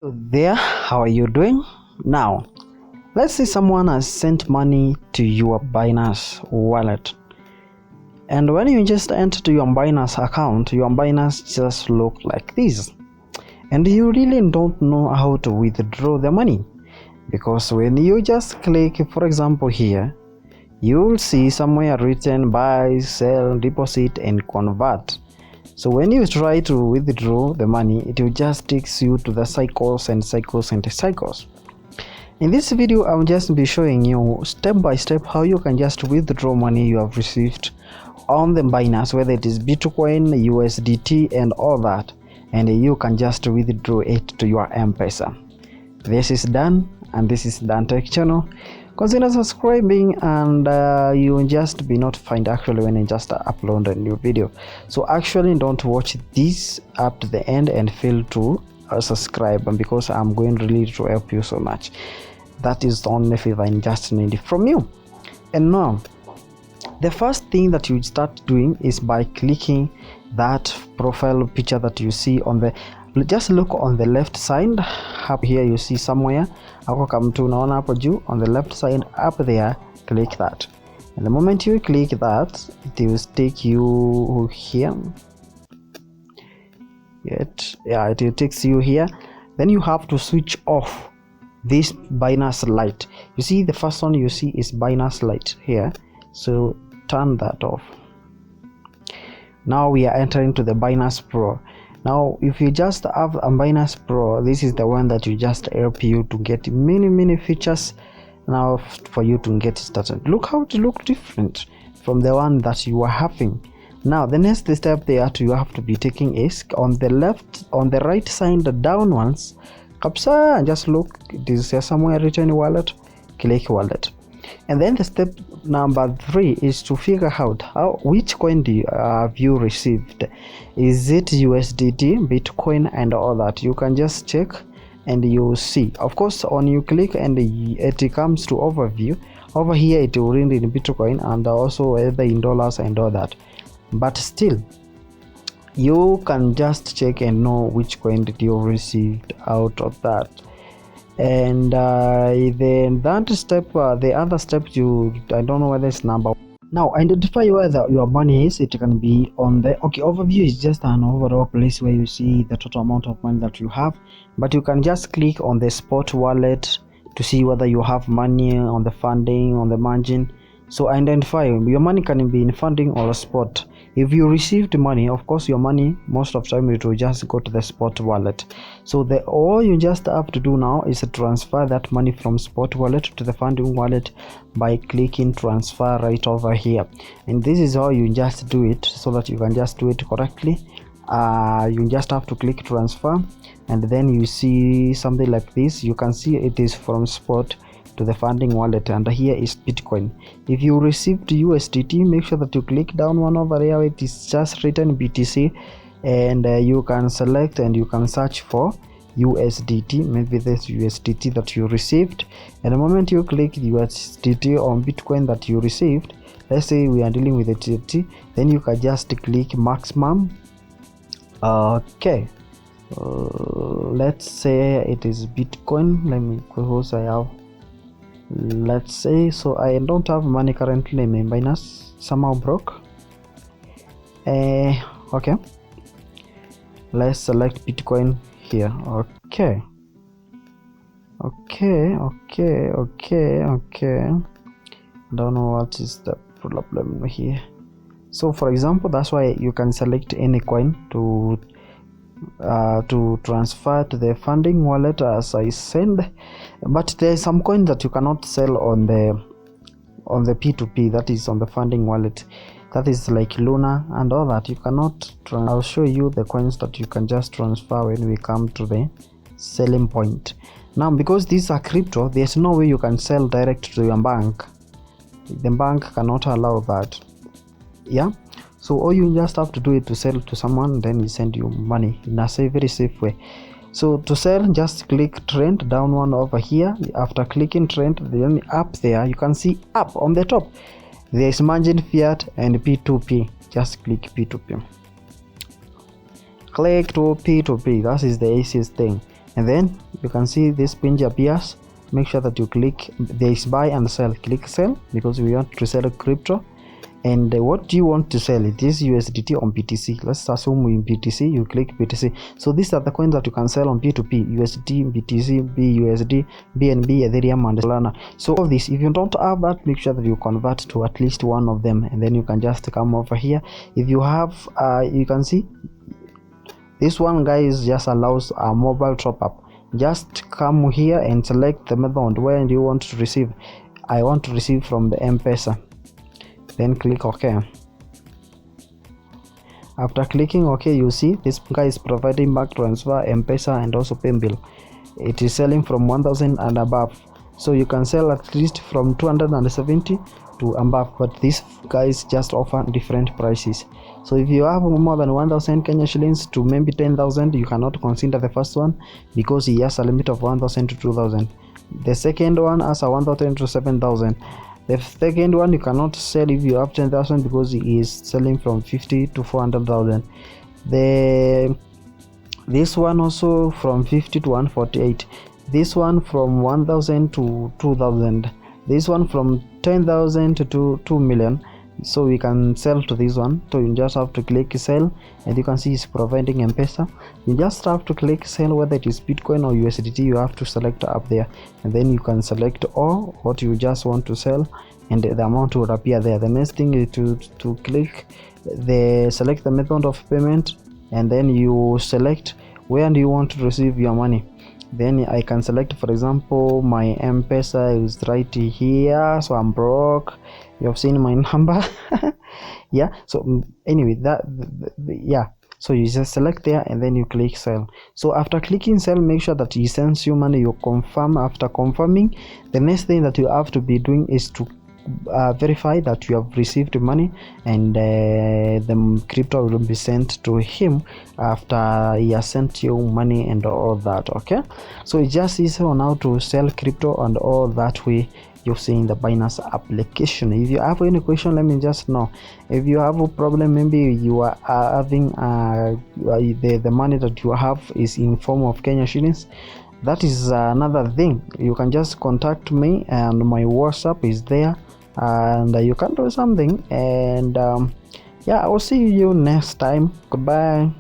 There, how are you doing? Now, let's say someone has sent money to your Binance wallet, and when you just enter to your Binance account, your Binance just look like this, and you really don't know how to withdraw the money, because when you just click, for example here, you'll see somewhere written buy, sell, deposit and convert. So when you try to withdraw the money, it will just takes you to the cycles and cycles and cycles. In this video, I'll just be showing you step by step how you can just withdraw money you have received on the Binance, whether it is Bitcoin, USDT and all that, and you can just withdraw it to your FXPesa. This is done, and this is Dan Tech channel. Consider subscribing, and you will just be notified actually when I just upload a new video. So actually don't watch this up to the end and fail to subscribe, because I'm going really to help you so much. That is the only favor I just need from you. And now the first thing that you start doing is by clicking that profile picture that you see on the, just look on the left side up here. You see somewhere ako come to unaona hapo juu on the left side up there, click that, and the moment you click that, it will take you here. It will take you here. Then you have to switch off this Binance Lite. You see the first one you see is Binance Lite here, so turn that off. Now we are entering to the Binance Pro. Now if you just have a Binance Pro, this is the one that will just help you to get many features now for you to get started. Look how it looks different from the one that you are having. Now the next step that you have to be taking is on the left, on the right side down once kapsa, just look, it is somewhere written wallet, click wallet. And then the step number 3 is to figure out which coin have you received. Is it USDT, Bitcoin and all that? You can just check and you see. Of course, when you click and it comes to overview, over here it will read in Bitcoin and also either in dollars and all that. But still, you can just check and know which coin did you received out of that. And then that step, the other step, I don't know whether it's number. Now identify where your money is. It can be on the overview is just an overall place where you see the total amount of money that you have, but you can just click on the spot wallet to see whether you have money on the funding, on the margin. So identify your money can be in funding or a spot. If you received money, of course your money most of the time it will just go to the spot wallet. So all you just have to do now is to transfer that money from spot wallet to the funding wallet by clicking transfer right over here. And this is how you just do it, so that you can just do it correctly. You just have to click transfer, and then you see something like this. You can see it is from spot to the funding wallet, and here is Bitcoin. If you received USDT, make sure that you click down one over there. It is just written BTC, and you can select and you can search for USDT, maybe this USDT that you received. And the moment you click USDT on Bitcoin that you received, let's say we are dealing with the USDT, then you can just click maximum. Let's say it is Bitcoin. Let me, because I have, let's say, so I don't have money currently. My Binance somehow broke. Okay, let's select Bitcoin here. Okay, I don't know what is the problem here. So for example, that's why you can select any coin to transfer to the funding wallet as I send. But there's some coin that you cannot sell on the P2P, that is on the funding wallet, that is like Luna and all that. You cannot I'll show you the coins that you can just transfer when we come to the selling point. Now because these are crypto, there's no way you can sell direct to your bank. The bank cannot allow that. Yeah, so all you just have to do is to sell to someone, then he send you money in a very safe way. So to sell, just click trend down one over here. After clicking trend, then up there you can see up on the top there is margin, fiat and P2P. Just click P2P. Click to P2P. That is the easiest thing. and then you can see this page appears. Make sure that you click, there is buy and sell. Click sell because we want to sell a crypto. And what do you want to sell? It is USDT on BTC. Let's assume in BTC, you click BTC. So these are the coins that you can sell on P2P: USDT, BTC, BUSD, BNB, Ethereum, and Solana. So all this, if you don't have that, make sure that you convert to at least one of them, and then you can just come over here. If you have, you can see this one, guys, just allows a mobile top up. Just come here and select the method. Where do you want to receive? I want to receive from the FXPesa. Then click OK. After clicking OK, you see this guy is providing bank transfer, FXPesa, and also PayBill. It is selling from 1000 and above, so you can sell at least from 270 to above, but these guys just offer different prices. So if you have more than 1000 Kenya shillings to maybe 10,000, you cannot consider the first one because he has a limit of 1000 to 2000. The second one has a 1000 to 7000. The second one you cannot sell if you have 10,000 because he is selling from 50 to 400,000. This one also from 50 to 148. This one from 1000 to 2000. This one from 10,000 to 2 million. So we can sell to this one. So you just have to click sell, and you can see it's providing FXPesa. You just have to click sell, whether it is Bitcoin or USDT. You have to select up there, and then you can select all what you just want to sell, and the amount will appear there. The next thing is to click select the method of payment, and then you select where do you want to receive your money. Then I can select, for example, my FXPesa is right here, so I'm broke. You have seen my number. Yeah, so anyway, yeah, so you just select there and then you click sell. So after clicking sell, make sure that he sends you money. You confirm. After confirming, the next thing that you have to be doing is to verify that you have received money, and the crypto will be sent to him after he has sent you money and all that. Okay, so it's just easy on how to sell crypto and all that way using the Binance application. If you have any question, let me just know. If you have a problem, maybe you are having the money that you have is in form of Kenya shillings, that is another thing. You can just contact me, and my WhatsApp is there, and you can do something. And yeah, I will see you next time. Goodbye.